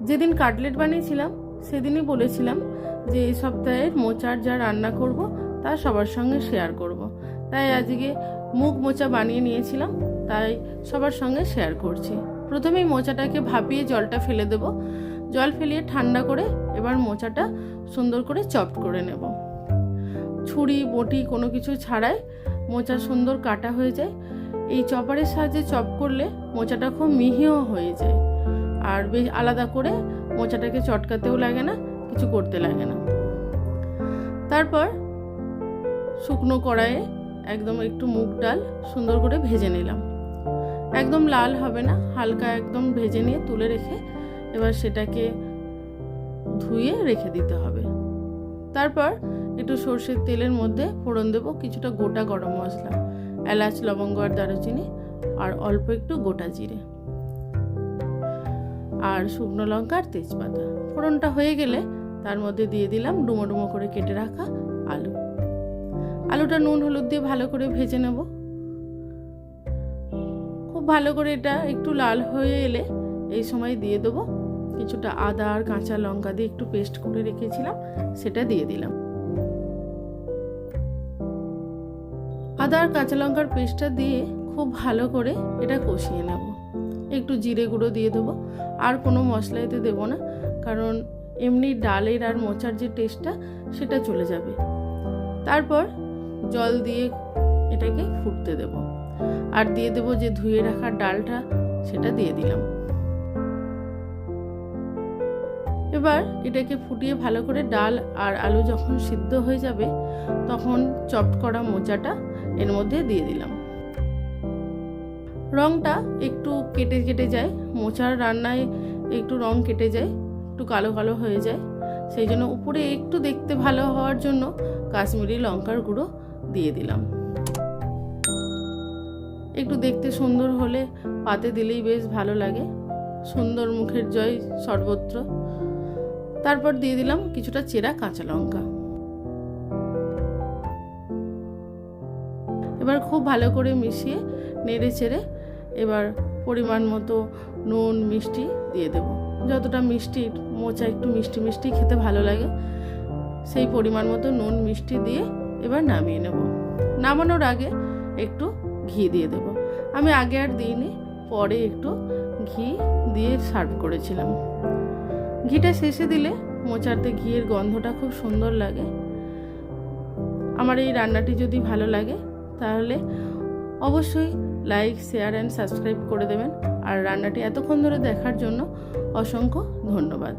যেদিন কাটলেট বানিয়েছিলাম সেদিনই বলেছিলাম যে এই সপ্তাহের মোচার যা রান্না করব তা সবার সঙ্গে শেয়ার করব। তাই আজকে মুগ মোচা বানিয়ে নিয়েছিলাম, তাই সবার সঙ্গে শেয়ার করছি। প্রথমেই মোচাটাকে ভাপিয়ে জলটা ফেলে দেব। জল ফেলিয়ে ঠান্ডা করে এবার মোচাটা সুন্দর করে চপ করে নেব। ছুরি বটি কোনো কিছু ছাড়াই মোচা সুন্দর কাটা হয়ে যায়। এই চপারের সাহায্যে চপ করলে মোচাটা খুব মিহিও হয়ে যায়, আর বেশ আলাদা করে মোচাটাকে চটকাতেও লাগে না, কিছু করতে লাগে না। তারপর শুকনো কড়াইয়ে একদম একটু মুগ ডাল সুন্দর করে ভেজে নিলাম। একদম লাল হবে না, হালকা একদম ভেজে নিয়ে তুলে রেখে এবার সেটাকে ধুয়ে রেখে দিতে হবে। তারপর একটু সর্ষের তেলের মধ্যে ফোড়ন দেব কিছুটা গোটা গরম মশলা, এলাচ লবঙ্গ আর দারুচিনি, আর অল্প একটু গোটা জিরে আর শুকনো লঙ্কা আর তেজপাতা। ফোড়নটা হয়ে গেলে তার মধ্যে দিয়ে দিলাম ডুমো ডুমো করে কেটে রাখা আলু। আলুটা নুন হলুদ দিয়ে ভালো করে ভেজে নেব। খুব ভালো করে এটা একটু লাল হয়ে এলে এই সময় দিয়ে দেবো কিছুটা আদা আর কাঁচা লঙ্কা দিয়ে একটু পেস্ট করে রেখেছিলাম, সেটা দিয়ে দিলাম। আদা আর কাঁচা লঙ্কার পেস্টটা দিয়ে খুব ভালো করে এটা কষিয়ে নেব। একটু জিরে গুঁড়ো দিয়ে দেবো, আর কোনো মশলা এতে দেবো না, কারণ এমনি ডালের আর মোচার যে টেস্টটা সেটা চলে যাবে। তারপর জল দিয়ে এটাকে ফুটতে দেব, আর দিয়ে দেবো যে ধুয়ে রাখা ডালটা, সেটা দিয়ে দিলাম। এবার এটাকে ফুটিয়ে ভালো করে ডাল আর আলু যখন সিদ্ধ হয়ে যাবে তখন চপ করা মোচাটা এর মধ্যে দিয়ে দিলাম। রংটা একটু কেটে কেটে যায়, মোচার রান্নায় একটু রং কেটে যায়, একটু কালো কালো হয়ে যায়, সেই জন্য উপরে একটু দেখতে ভালো হওয়ার জন্য কাশ্মীরি লঙ্কার গুঁড়ো দিয়ে দিলাম। একটু দেখতে সুন্দর হলে পাতে দিলেই বেশ ভালো লাগে, সুন্দর মুখের জয় সর্বত্র। তারপর দিয়ে দিলাম কিছুটা চেরা কাঁচা লঙ্কা। এবার খুব ভালো করে মিশিয়ে নেড়ে চেড়ে এবার পরিমাণ মতো নুন মিষ্টি দিয়ে দেব। যতটা মিষ্টি, মোচা একটু মিষ্টি মিষ্টি খেতে ভালো লাগে, সেই পরিমাণ মতো নুন মিষ্টি দিয়ে এবার নামিয়ে নেব। নামানোর আগে একটু ঘি দিয়ে দেব। আমি আগে আর দিইনি, পরে একটু ঘি দিয়ে সার্ভ করেছিলাম। ঘিটা শেষে দিলে মোচাতে ঘিয়ের গন্ধটা খুব সুন্দর লাগে। আমার এই রান্নাটি যদি ভালো লাগে তাহলে অবশ্যই লাইক শেয়ার অ্যান্ড সাবস্ক্রাইব করে দেবেন। আর রান্নাটি এতক্ষণ ধরে দেখার জন্য অসংখ্য ধন্যবাদ।